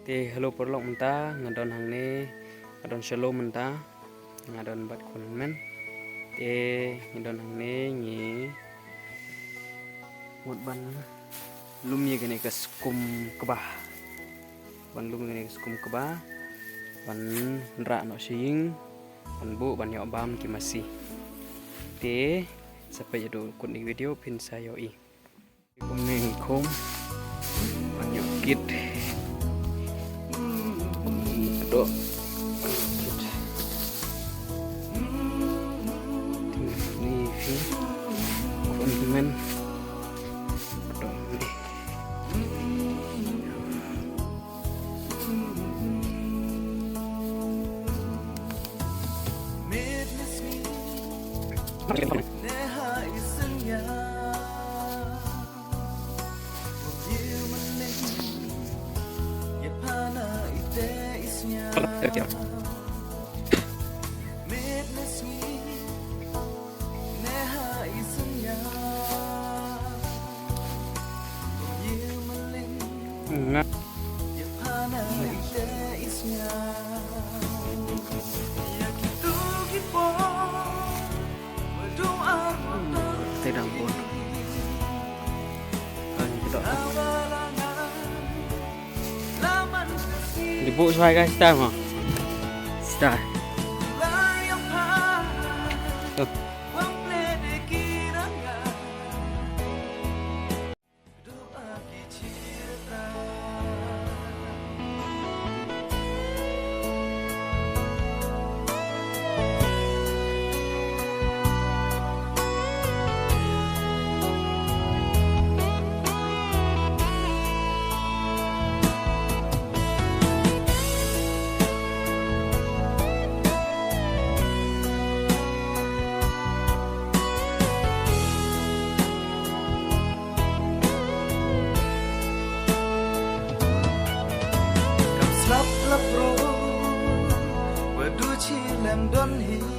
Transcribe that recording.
Thì hello porlok menta ngadon hang ni ngadon shalom menta ngadon bat kun men thì ngadon hang ni ngi một ban lum ye gene kas kum kebah ban lum gene kas kum kebah ban ra no sing ban bu ban yo bam ki masih thì sampai jadu kun di video pin sayo i kum neng kum ban yo kit do ni fi konsumen do Tidak pun. Dibuat sesuai guys, style mah. Style. Tuh. Lấp lấp rô và đôi chi làm đón hi